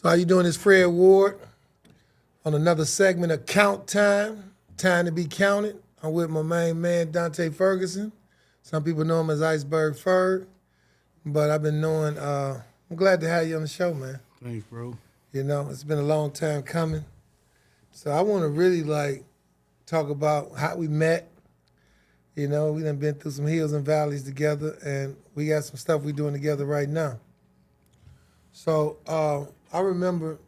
How you doing? It's Fred Ward on another segment of Count Time, Time to Be Counted. I'm with my main man, Dante Ferguson. Some people know him as Iceberg Ferg, but I've been knowing, I'm glad to have you on the show, man. Thanks, bro. You know, it's been a long time coming. So I want to really, talk about how we met. You know, we done been through some hills and valleys together, and we got some stuff we doing together right now. So I remember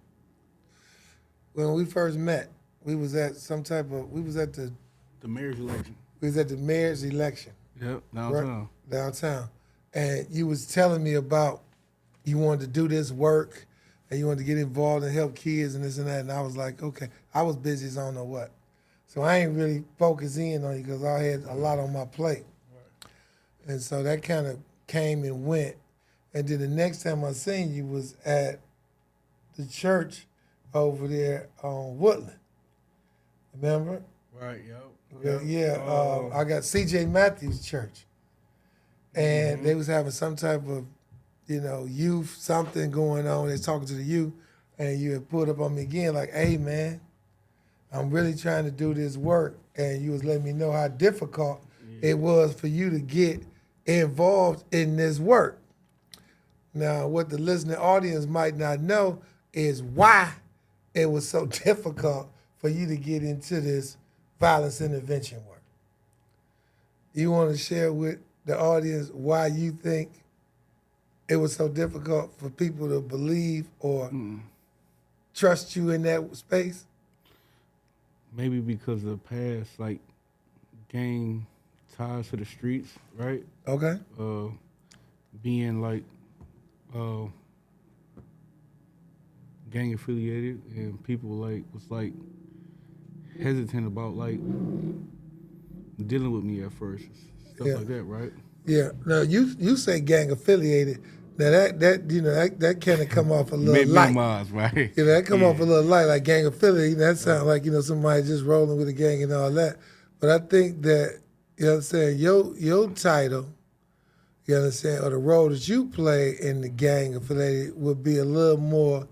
when we first met, we was at the mayor's election. We was at the mayor's election. Yep, downtown. Right, downtown. And you was telling me about you wanted to do this work and you wanted to get involved and help kids and this and that. And I was like, okay. I was busy as I don't know what. So I ain't really focused in on you because I had a lot on my plate. Right. And so that kind of came and went. And then the next time I seen you was at the church over there on Woodland. Remember? Right, Yeah, I got C.J. Matthews Church. And they was having some type of, youth, something going on. They was talking to the youth. And you had pulled up on me again like, hey, man, I'm really trying to do this work. And you was letting me know how difficult it was for you to get involved in this work. Now, what the listening audience might not know is why it was so difficult for you to get into this violence intervention work. You want to share with the audience why you think it was so difficult for people to believe or trust you in that space? Maybe because of the past, gang ties to the streets, right? Okay. Being gang affiliated, and people was hesitant about dealing with me at first, stuff like that, right? Yeah. Now you say gang affiliated. Now that kind of come off a little light. Right? That come off a little light, like gang affiliated. That sounds like somebody just rolling with a gang and all that. But I think that I'm saying your title. You understand? Or the role that you play in the gang affiliated would be a little more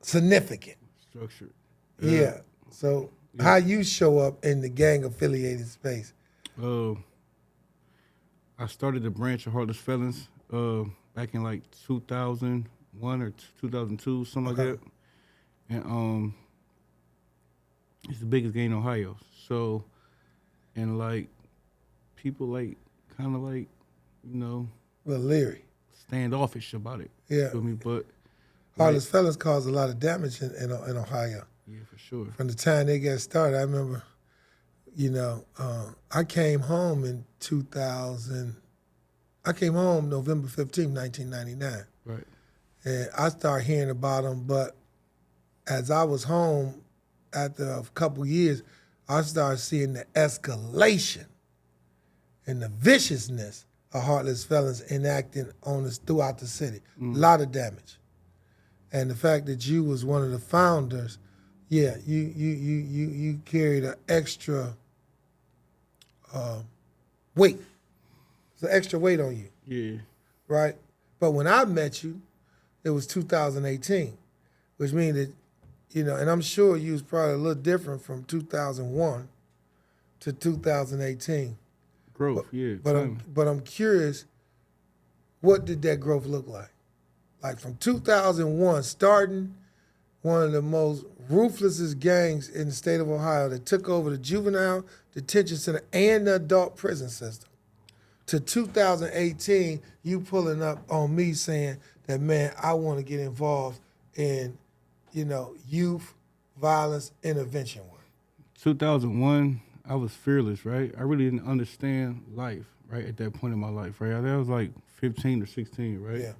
significant. Structured. Yeah. So how you show up in the gang affiliated space? I started the branch of Heartless Felons back in 2001 or 2002, something like that. And it's the biggest gang in Ohio. So, and people kind of a little leery, standoffish about it. Yeah. Feel me? But Heartless Felons caused a lot of damage in Ohio. Yeah, for sure. From the time they got started, I remember, I came home in 2000. I came home November 15, 1999. Right. And I started hearing about them, but as I was home after a couple years, I started seeing the escalation and the viciousness of Heartless Felons enacting on us throughout the city. A lot of damage. And the fact that you was one of the founders, you carried an extra weight. It's an extra weight on you. Yeah. Right? But when I met you, it was 2018, which means that, and I'm sure you was probably a little different from 2001 to 2018. Growth, But I'm curious, what did that growth look like? Like from 2001, starting one of the most ruthlessest gangs in the state of Ohio that took over the juvenile detention center and the adult prison system, to 2018, you pulling up on me saying that, man, I want to get involved in, youth violence intervention work. 2001, I was fearless, right? I really didn't understand life, right, at that point in my life, right? I was 15 or 16, right? Yeah.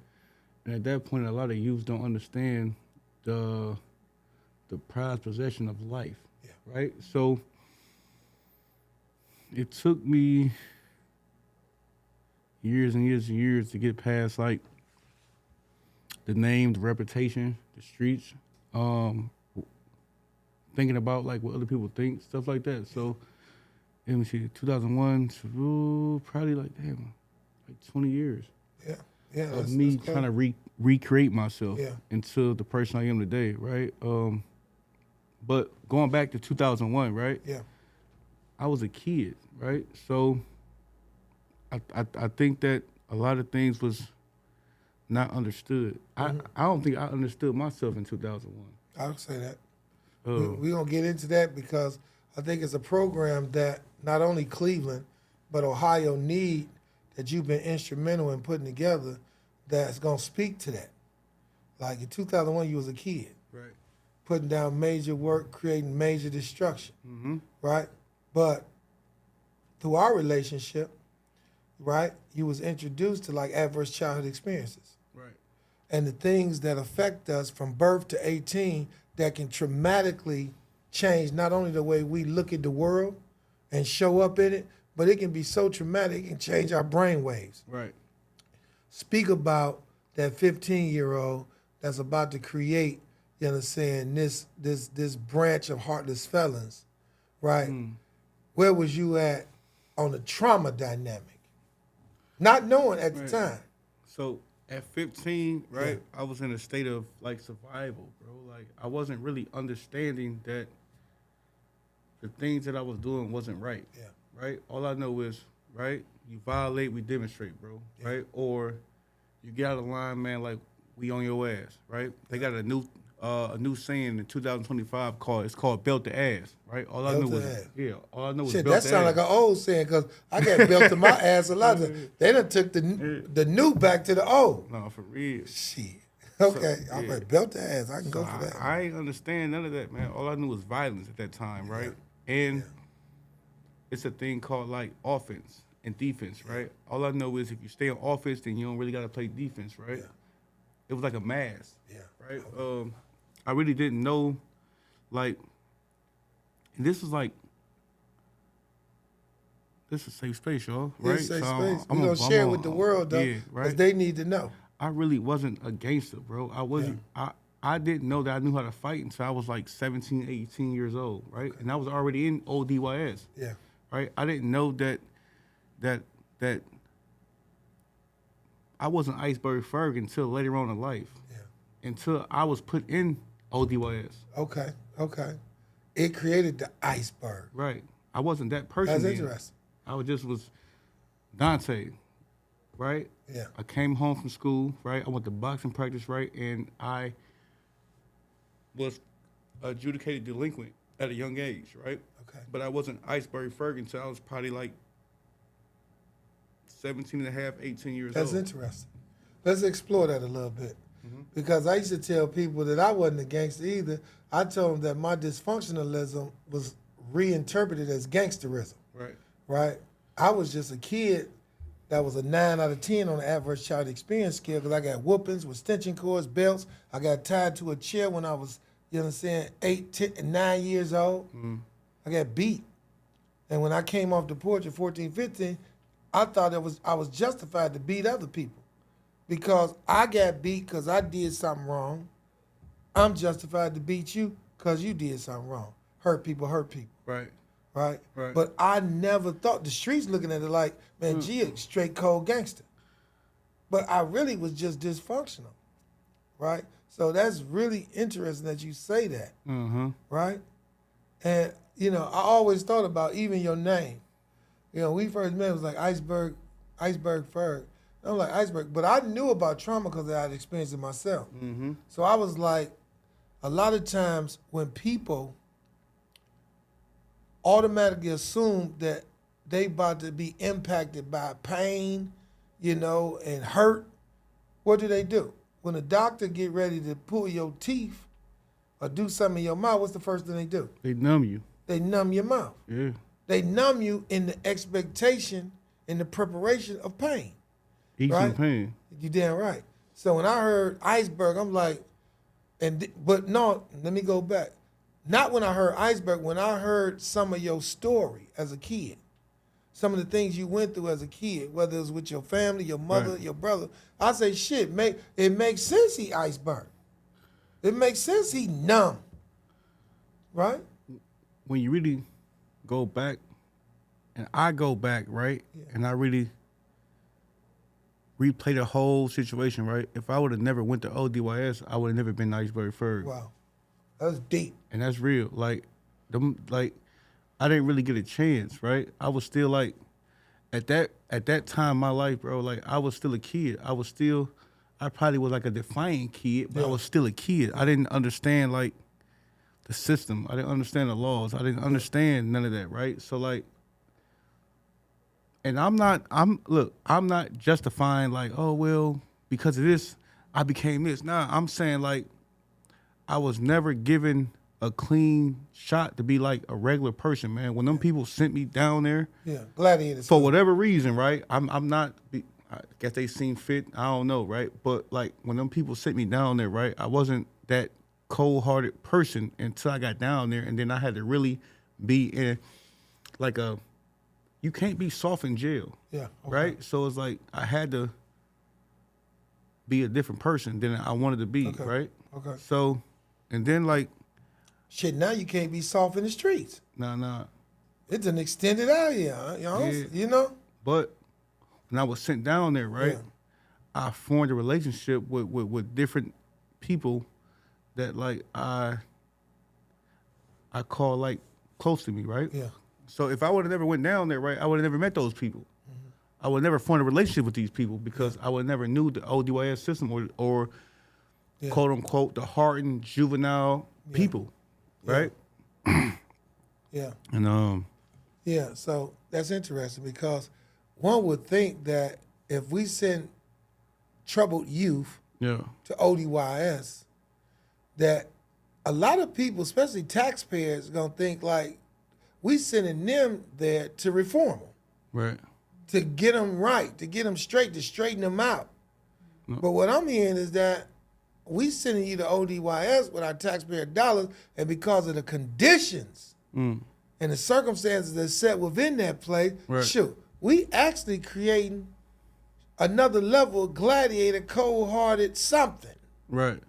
And at that point, a lot of youth don't understand the prized possession of life, right? So it took me years and years and years to get past the name, the reputation, the streets, thinking about what other people think, stuff like that. So let me see, 2001 to probably 20 years. of me trying to recreate myself into the person I am today, right? But going back to 2001, right? Yeah. I was a kid, right? So I think that a lot of things was not understood. I don't think I understood myself in 2001. I would say that. We're going to get into that because I think it's a program that not only Cleveland, but Ohio need that you've been instrumental in putting together that's going to speak to that. Like in 2001, you was a kid. Right. Putting down major work, creating major destruction. Right? But through our relationship, right, you was introduced to like adverse childhood experiences. Right. And the things that affect us from birth to 18 that can traumatically change not only the way we look at the world and show up in it, but it can be so traumatic and change our brain waves. Right. Speak about that 15-year-old that's about to create, you understand, this branch of heartless felons, right? Where was you at on the trauma dynamic? Not knowing at the time. So at 15, right, I was in a state of like survival, bro. Like I wasn't really understanding that the things that I was doing wasn't right. Yeah. Right? All I know is, right, you violate, we demonstrate, bro. Right? Or you get out of line, man, like we on your ass, right? They got a new saying in 2025 called belt the ass, right? All I knew was Shit, belt that the sound ass. like an old saying because I got belt to my ass a lot. They done took the new back to the old. No, for real. Shit. Okay, I'm like belt the ass. I can go for that. I ain't understand none of that, man. All I knew was violence at that time, right? And it's a thing called like offense and defense, right? All I know is if you stay on offense, then you don't really got to play defense, right? It was like a mask, right? I really didn't know, like, and this is a safe space, y'all, right? It's a safe space. We're going to share it with the world, though, because they need to know. I really wasn't a gangster, bro. I wasn't. I didn't know that I knew how to fight until I was like 17, 18 years old, right? And I was already in ODYS. Yeah. Right? I didn't know that I wasn't Iceberg Ferg until later on in life. Yeah. Until I was put in ODYS. Okay. It created the iceberg. Right. I wasn't that person. That's then. interesting. I was Dante, right? Yeah. I came home from school, right? I went to boxing practice, right? And I was adjudicated delinquent at a young age, right? Okay. But I wasn't Iceberg Ferg until I was probably like 17 and a half, 18 years That's old. interesting. Let's explore that a little bit. Because I used to tell people that I wasn't a gangster either. I told them that my dysfunctionalism was reinterpreted as gangsterism. Right. Right? I was just a kid that was a 9 out of 10 on the adverse child experience scale because I got whoopings with stenching cords, belts. I got tied to a chair when I was, 8, 10, and 9 years old. I got beat. And when I came off the porch at 14, 15, I thought I was justified to beat other people. Because I got beat because I did something wrong. I'm justified to beat you because you did something wrong. Hurt people. Right. Right? But I never thought, the streets looking at it like, man, G a straight cold gangster. But I really was just dysfunctional. Right? So that's really interesting that you say that. Right? And, I always thought about even your name. We first met, it was like Iceberg Ferg. I'm like, Iceberg. But I knew about trauma because I had experienced it myself. So I was like, a lot of times when people automatically assume that they about to be impacted by pain, and hurt, what do? When a doctor get ready to pull your teeth or do something in your mouth, what's the first thing they do? They numb you. They numb your mouth. Yeah. They numb you in the expectation, in the preparation of pain. Eating pain. You damn right. So when I heard Iceberg, I'm like, but no, let me go back. Not when I heard Iceberg, when I heard some of your story as a kid, some of the things you went through as a kid, whether it was with your family, your mother, your brother, I say, shit, it makes sense he Iceberg. It makes sense he numb. Right? When you really go back, and I go back, right? Yeah. And I really replay the whole situation, right? If I would have never went to ODYS, I would have never been to Iceberg Ferg. Wow, that was deep. And that's real. Like, I didn't really get a chance, right? I was still like, at that time in my life, bro, like I was still a kid. I probably was like a defiant kid, but I was still a kid. I didn't understand like the system. I didn't understand the laws. I didn't understand none of that, right? So like, and I'm not justifying like, oh well, because of this, I became this. Nah, I'm saying like, I was never given a clean shot to be like a regular person, man. When them people sent me down there, gladiator for whatever reason, right? I'm not. I guess they seem fit. I don't know, right? But like when them people sent me down there, right? I wasn't that cold-hearted person until I got down there, and then I had to really be in like a. You can't be soft in jail, right? So it's like I had to be a different person than I wanted to be, right? Okay. So, and then like. Shit, now you can't be soft in the streets. Nah. It's an extended out here, you know? But when I was sent down there, right, I formed a relationship with different people that like I call like close to me, right? Yeah. So if I would have never went down there, right, I would have never met those people. Mm-hmm. I would never formed a relationship with these people because I would never knew the ODYS system or quote unquote the hardened juvenile people. Right? Yeah. And yeah, so that's interesting because one would think that if we send troubled youth to ODYS, that a lot of people, especially taxpayers, are gonna think like we sending them there to reform them. Right. To get them right, to get them straight, to straighten them out. No. But what I'm hearing is that we sending you to ODYS with our taxpayer dollars, and because of the conditions and the circumstances that's set within that place, we actually creating another level of gladiator, cold-hearted something. Right.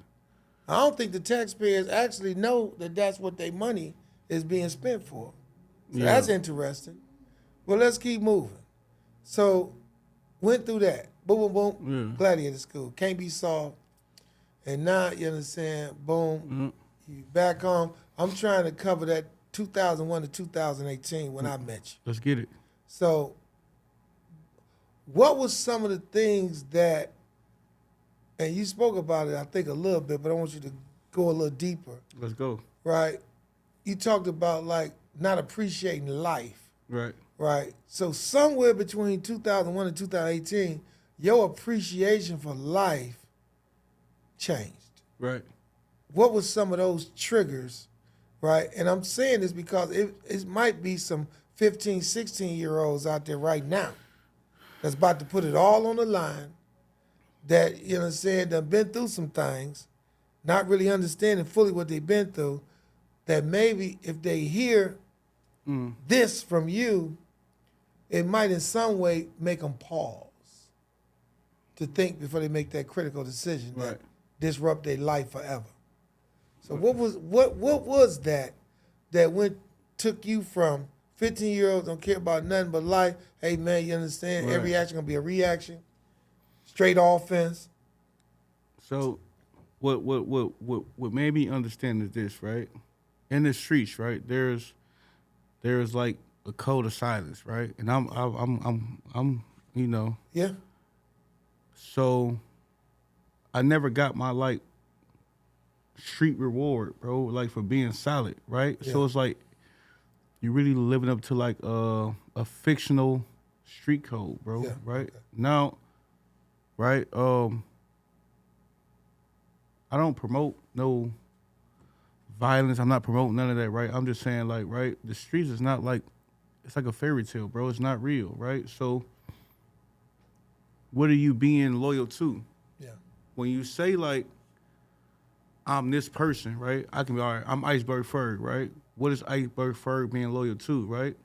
I don't think the taxpayers actually know that that's what their money is being spent for. So that's interesting. Well, let's keep moving. So, went through that. Boom, boom, boom. Gladiator school. Can't be solved. And now, you understand, boom, you back home. I'm trying to cover that 2001 to 2018 when I met you. Let's get it. So, what was some of the things that, and you spoke about it, I think, a little bit, but I want you to go a little deeper. Let's go. Right? You talked about, like, not appreciating life. Right. Right? So, somewhere between 2001 and 2018, your appreciation for life changed. Right. What was some of those triggers, right? And I'm saying this because it might be some 15, 16-year-olds out there right now that's about to put it all on the line, that, you know what I'm saying, that been through some things, not really understanding fully what they've been through, that maybe if they hear this from you, it might in some way make them pause to think before they make that critical decision. Right. Disrupt their life forever. So what was that took you from 15-year-olds don't care about nothing but life? Hey man, you understand? Every action gonna be a reaction. Straight offense. So what made me understand is this, right? In the streets, right? There's like a code of silence, right? And I'm you know. Yeah. So I never got my like street reward, bro, like for being solid, right? Yeah. So it's like you really living up to like a fictional street code, bro, right? Okay. Now, right, I don't promote no violence. I'm not promoting none of that, right? I'm just saying like, right, the streets is not like, it's like a fairy tale, bro. It's not real, right? So what are you being loyal to? Yeah. When you say like, I'm this person, right? I can be, all right, I'm Iceberg Ferg, right? What is Iceberg Ferg being loyal to, right?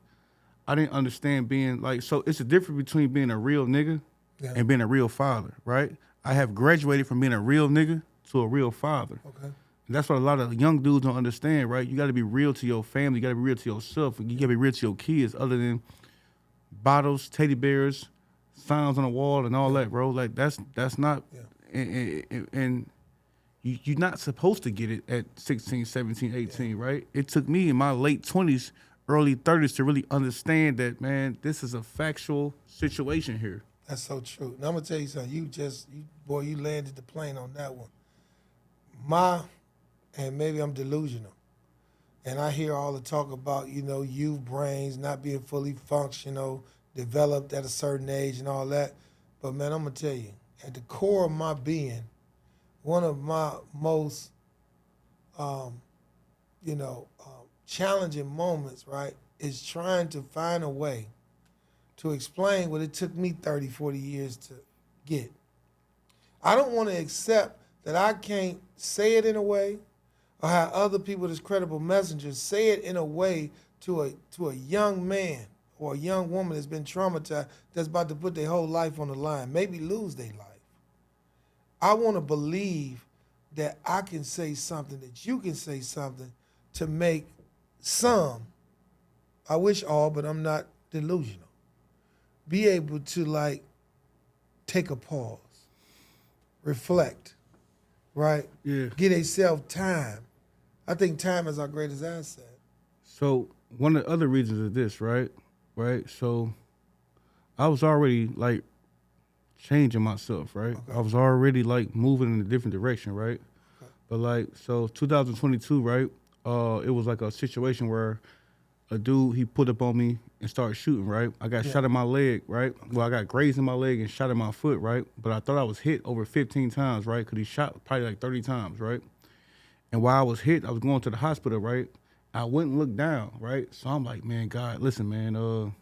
I didn't understand being like, so it's a difference between being a real nigga and being a real father, right? I have graduated from being a real nigga to a real father. Okay. And that's what a lot of young dudes don't understand, right? You got to be real to your family. You got to be real to yourself. And you got to be real to your kids other than bottles, teddy bears, signs on the wall and all that, bro. Like that's not, Yeah. and you're not supposed to get it at 16, 17, 18, right? It took me in my late 20s, early 30s to really understand that, man, this is a factual situation here. That's so true. Now I'm gonna tell you something. You landed the plane on that one. And maybe I'm delusional, and I hear all the talk about, youth brains not being fully functional, developed at a certain age and all that. But man, I'm gonna tell you, at the core of my being, one of my most, challenging moments, right, is trying to find a way to explain what it took me 30, 40 years to get. I don't want to accept that I can't say it in a way, or have other people as credible messengers say it in a way to a young man or a young woman that's been traumatized, that's about to put their whole life on the line, maybe lose their life. I want to believe that I can say something, that you can say something to make some, I wish all, but I'm not delusional, be able to take a pause, reflect, right? Yeah. Get yourself time. I think time is our greatest asset. So one of the other reasons is this, right? Right. So I was already changing myself, right? Okay. I was already moving in a different direction, right? Okay. But so 2022, right? It was a situation where a dude, he put up on me and started shooting, right? I got shot in my leg, right? Well, I got grazed in my leg and shot in my foot, right? But I thought I was hit over 15 times, right? Because he shot probably 30 times, right? And while I was hit, I was going to the hospital, right? I went and looked down, right? So I'm like, man, God, listen, man,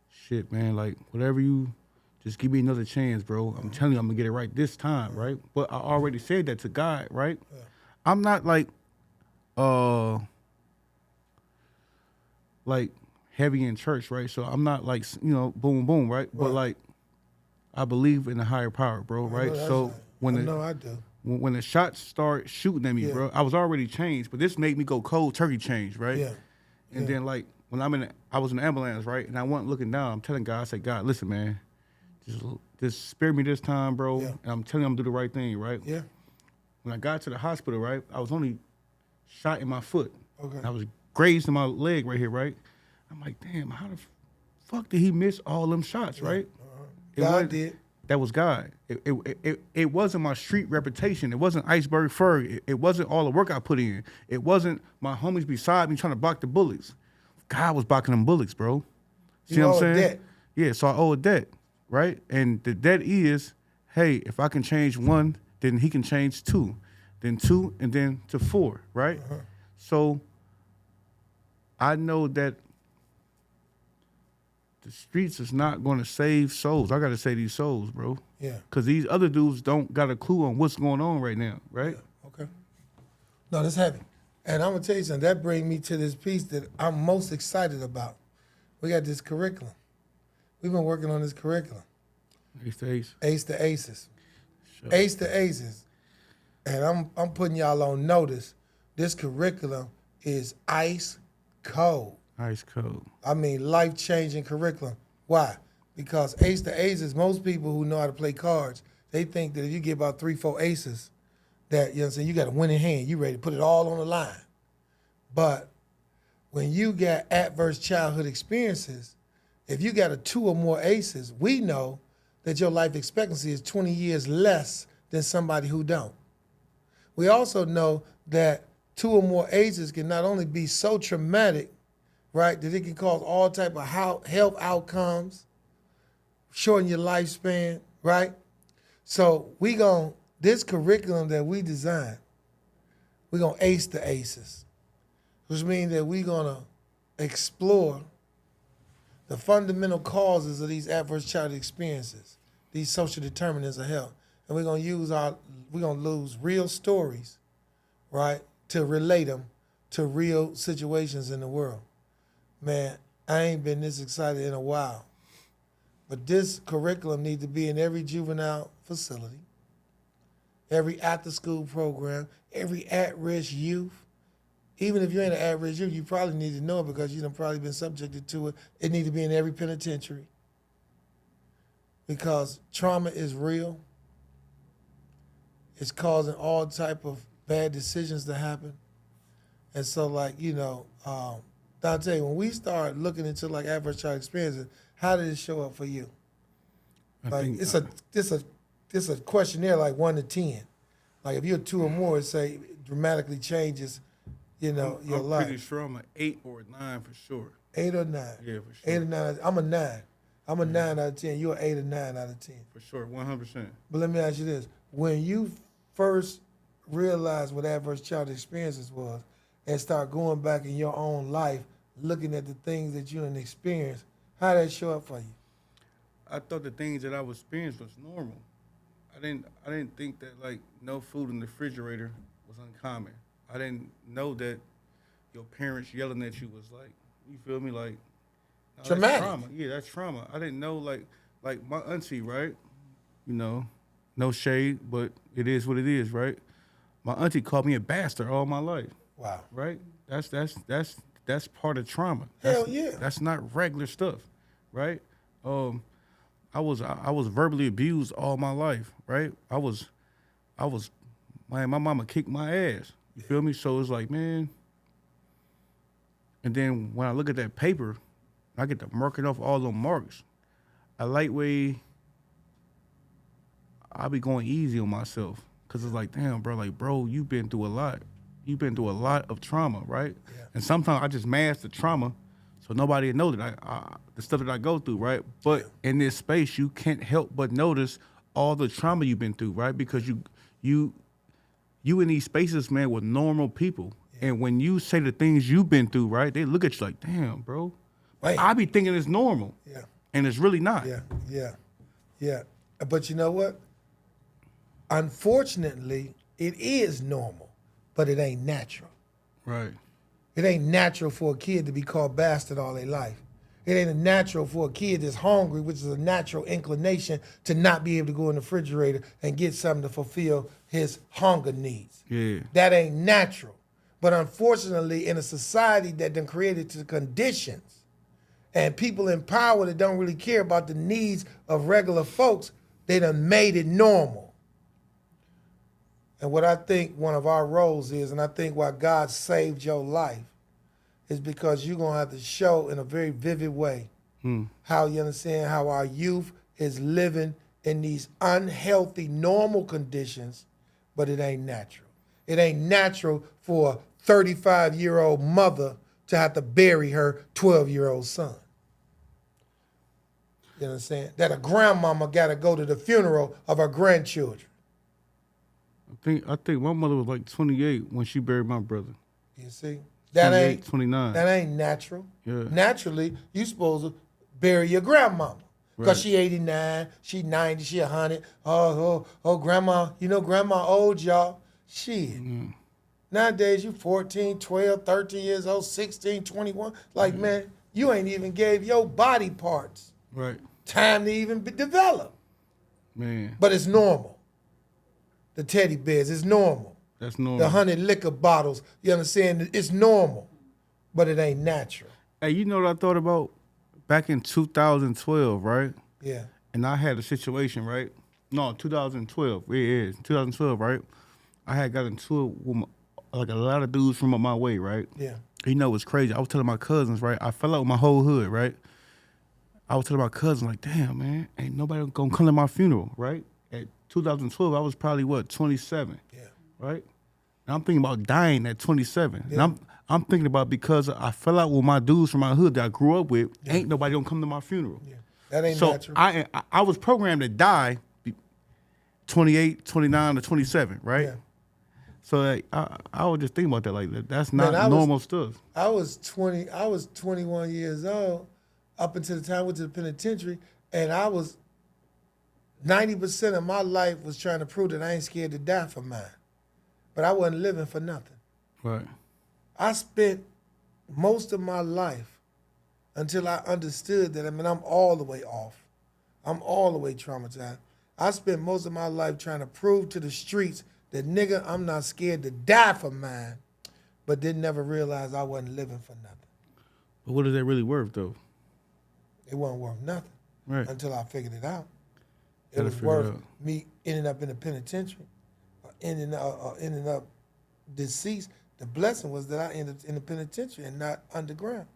shit, man, whatever you, just give me another chance, bro. I'm telling you, I'm gonna get it right this time, right? But I already said that to God, right? Yeah. I'm not heavy in church, right? So I'm not boom, boom, right? But I believe in a higher power, bro, right? So I do. When the shots start shooting at me, bro, I was already changed, but this made me go cold turkey change, right? Yeah. And then when I was in the ambulance, right, and I wasn't looking down, I'm telling God, I said, God, listen, man, just spare me this time, bro. Yeah. And I'm telling you, I'm gonna do the right thing, right? Yeah. When I got to the hospital, right, I was only shot in my foot. Okay. I was grazed in my leg right here, right? I'm like, damn, how the fuck did he miss all them shots, right? God did. That was God. It wasn't my street reputation. It wasn't Iceberg Ferg. It wasn't all the work I put in. It wasn't my homies beside me trying to block the bullets. God was blocking them bullets, bro. See what I'm saying? Debt. Yeah, so I owe a debt, right? And the debt is, hey, if I can change one, then he can change two, then two, and then to four, right? So I know that the streets is not going to save souls. I got to save these souls, bro. Yeah. Because these other dudes don't got a clue on what's going on right now, right? Yeah. Okay. No, that's heavy. And I'm going to tell you something. That brings me to this piece that I'm most excited about. We got this curriculum. We've been working on this curriculum. Ace to Ace. Ace to Aces. Sure. Ace to Aces. And I'm putting y'all on notice. This curriculum is ice cold. Ice cold. I mean, life-changing curriculum. Why? Because ace to aces, most people who know how to play cards, they think that if you get about 3, 4 aces, that, you know what I'm saying, you got a winning hand. You ready to put it all on the line. But when you got adverse childhood experiences, if you got 2 or more aces, we know that your life expectancy is 20 years less than somebody who don't. We also know that 2 or more aces can not only be so traumatic, right, that it can cause all type of health outcomes, shorten your lifespan, right? So this curriculum that we designed, we're going to ace the aces, which means that we're going to explore the fundamental causes of these adverse childhood experiences, these social determinants of health. And we're going to use real stories, right, to relate them to real situations in the world. Man, I ain't been this excited in a while. But this curriculum needs to be in every juvenile facility, every after-school program, every at-risk youth. Even if you ain't an at-risk youth, you probably need to know it because you've probably been subjected to it. It needs to be in every penitentiary. because trauma is real. It's causing all type of bad decisions to happen. And so, like, Dante, when we start looking into like adverse childhood experiences, how did it show up for you? It's a questionnaire like 1 to 10. Like if you're 2 or more, it say dramatically changes, your life. I'm pretty sure I'm an 8 or a 9 for sure. 8 or 9. Yeah, for sure. 8 or 9. I'm a 9. I'm a 9 out of 10. You're an 8 or 9 out of 10. For sure, 100%. But let me ask you this: when you first realized what adverse childhood experiences was, and start going back in your own life, looking at the things that you didn't experience, how did that show up for you? I thought the things that I was experiencing was normal. I didn't think that like no food in the refrigerator was uncommon. I didn't know that your parents yelling at you was like, you feel me, like no, traumatic. That's trauma. Yeah, that's trauma. I didn't know like my auntie, right? No shade, but it is what it is, right? My auntie called me a bastard all my life. Wow. Right? That's part of trauma. Hell yeah. That's not regular stuff, right? I was verbally abused all my life, right? My mama kicked my ass. You feel me? So it's like, man. And then when I look at that paper, I get to marking off all the marks. I be going easy on myself. Cause it's like, damn, bro, you've been through a lot. You've been through a lot of trauma, right? Yeah. And sometimes I just mask the trauma so nobody will know that the stuff that I go through, right? But in this space, you can't help but notice all the trauma you've been through, right? Because you in these spaces, man, with normal people. Yeah. And when you say the things you've been through, right, they look at you like, damn, bro. Right. I be thinking it's normal. Yeah. And it's really not. Yeah. But you know what? Unfortunately, it is normal, but it ain't natural. Right. It ain't natural for a kid to be called bastard all their life. It ain't natural for a kid that's hungry, which is a natural inclination, to not be able to go in the refrigerator and get something to fulfill his hunger needs. Yeah. That ain't natural. But unfortunately, in a society that done created the conditions and people in power that don't really care about the needs of regular folks, they done made it normal. And what I think one of our roles is, and I think why God saved your life, is because you're going to have to show in a very vivid way how you understand how our youth is living in these unhealthy, normal conditions, but it ain't natural. It ain't natural for a 35-year-old mother to have to bury her 12-year-old son. You understand? That a grandmama got to go to the funeral of her grandchildren. I think my mother was like 28 when she buried my brother. You see? That ain't 29. That ain't natural. Yeah. Naturally, you supposed to bury your grandmama. Because Right. she 89, she 90, she 100. Oh, grandma, grandma old, y'all. Shit. Nowadays, you 14, 12, 13 years old, 16, 21. Like, man, you ain't even gave your body parts Right. time to even develop. Man. But it's normal. The teddy bears, it's normal. That's normal. The 100 liquor bottles, you understand? It's normal, but it ain't natural. Hey, you know what I thought about back in 2012, right? Yeah. And I had a situation, right? No, 2012. It is 2012, right? I had got into it with like a lot of dudes from my way, right? Yeah. You know, it's crazy. I was telling my cousins, right? I fell out with my whole hood, right? I was telling my cousins, like, damn, man, ain't nobody gonna come to my funeral, right? At 2012, I was probably, 27? Yeah. Right? And I'm thinking about dying at 27. Yeah. And I'm thinking about because I fell out with my dudes from my hood that I grew up with, ain't nobody gonna come to my funeral. Yeah. That ain't so natural. I was programmed to die 28, 29, or 27, right? Yeah. So like, I was just thinking about that, like that's not normal stuff. I was 21 years old up until the time I went to the penitentiary, and I was 90% of my life was trying to prove that I ain't scared to die for mine. But I wasn't living for nothing. Right. I spent most of my life until I understood that, I'm all the way off. I'm all the way traumatized. I spent most of my life trying to prove to the streets that, nigga, I'm not scared to die for mine, but didn't never realize I wasn't living for nothing. But what is that really worth, though? It wasn't worth nothing Right. until I figured it out. it Gotta was figure it worth out. me ending up in the penitentiary, or ending up deceased. The blessing was that I ended up in the penitentiary and not underground.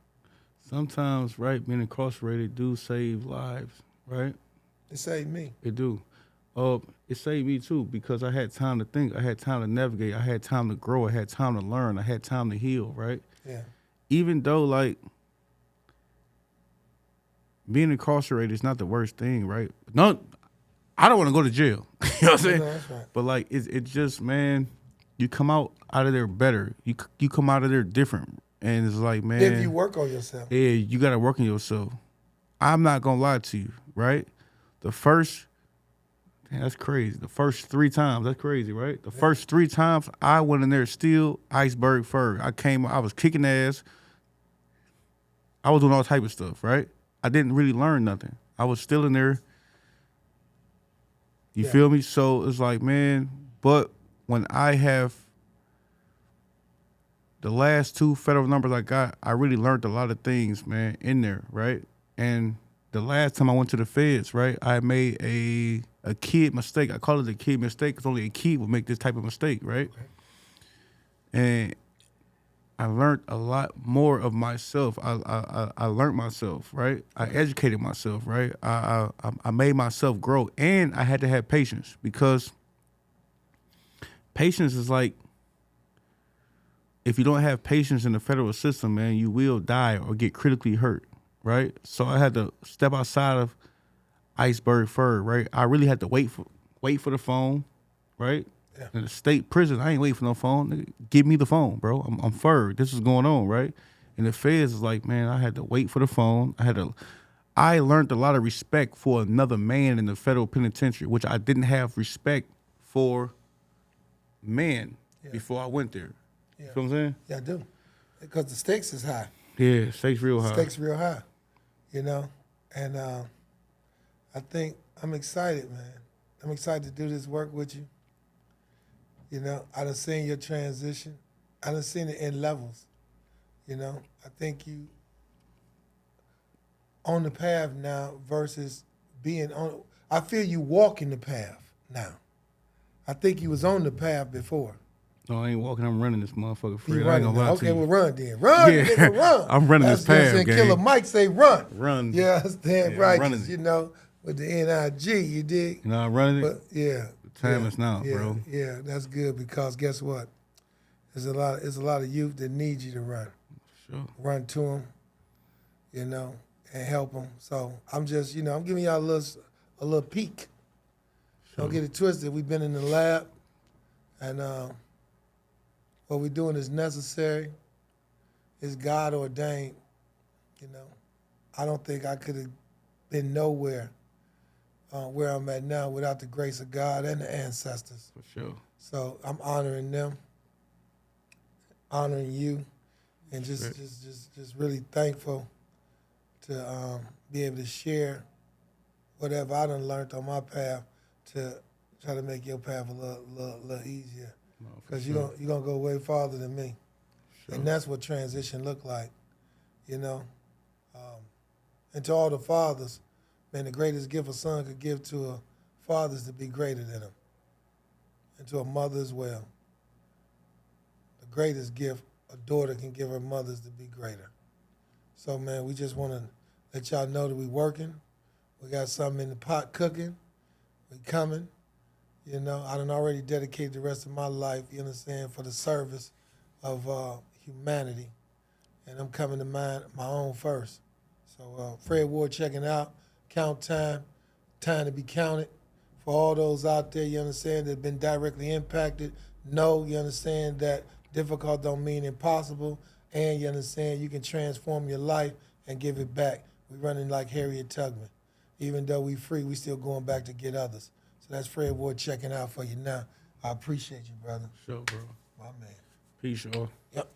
Sometimes, right, being incarcerated do save lives, right? It saved me. It do. It saved me too because I had time to think. I had time to navigate. I had time to grow. I had time to learn. I had time to heal, right? Yeah. Even though, like, being incarcerated is not the worst thing, right? No, I don't want to go to jail. You know what I'm saying? No, that's right. But like, it's just, man, you come out of there better. You come out of there different, and it's like, man, If you work on yourself. yeah, you gotta work on yourself. I'm not gonna lie to you, right? The first, damn, that's crazy. The first 3 times, that's crazy, right? The first 3 times I went in there still Iceberg Ferg. I was kicking ass. I was doing all type of stuff, right? I didn't really learn nothing. I was still in there. You Yeah. feel me? So it's like, man, but when I have the last 2 federal numbers I got, I really learned a lot of things, man, in there, right? And the last time I went to the feds, right, I made a kid mistake. I call it a kid mistake because only a kid would make this type of mistake, right? Okay. And I learned a lot more of myself. I learned myself, right? I educated myself, right? I made myself grow, and I had to have patience because patience is like, if you don't have patience in the federal system, man, you will die or get critically hurt, right? So I had to step outside of Iceberg Ferg, right? I really had to wait for the phone, right? Yeah. In the state prison, I ain't waiting for no phone. Nigga, give me the phone, bro. I'm Ferg. This is going on, right? And the feds is like, man, I had to wait for the phone. I learned a lot of respect for another man in the federal penitentiary, which I didn't have respect for men before I went there. Yeah. You feel what I'm saying? Yeah, I do. Because the stakes is high. Yeah, stakes real high. Stakes real high, you know? And I think I'm excited, man. I'm excited to do this work with you. You know, I done seen your transition. I done seen it in levels, you know? I think you on the path now versus being on. I feel you walking the path now. I think you was on the path before. No, I ain't walking. I'm running this motherfucker free. You I ain't running gonna now. lie to Okay, you. well, run then. Run, Yeah. nigga, run. I'm running That's this path, saying gang. Killer Mike say run. Run. Yeah, that's damn Yeah, right. I'm running it. You know, with the NIG, you dig? You know, I'm running it. But yeah, The time yeah, is now, yeah, bro. Yeah, that's good because guess what? There's a lot of youth that need you to run. Sure. Run to them, you know, and help them. So I'm just, you know, I'm giving y'all a little peek. Sure. Don't get it twisted. We've been in the lab, and what we're doing is necessary. It's God ordained. You know, I don't think I could have been nowhere where I'm at now without the grace of God and the ancestors. For sure. So I'm honoring them, honoring you, and just really thankful to be able to share whatever I done learned on my path to try to make your path a little easier. No, for Because sure. you're going to go way farther than me. Sure. And that's what transition look like, you know. And to all the fathers, man, the greatest gift a son could give to a father is to be greater than him. And to a mother as well. The greatest gift a daughter can give her mother is to be greater. So, man, we just want to let y'all know that we working. We got something in the pot cooking. We coming. You know, I done already dedicated the rest of my life, you understand, for the service of humanity. And I'm coming to my own first. So Fred Ward checking out, count time to be counted. For all those out there, you understand, that have been directly impacted, know, you understand, that difficult don't mean impossible, and you understand you can transform your life and give it back. We running like Harriet Tubman. Even though we free, we still going back to get others. So that's Fred Ward checking out for you now. I appreciate you, brother. Sure, bro. My man. Peace, y'all. Yep.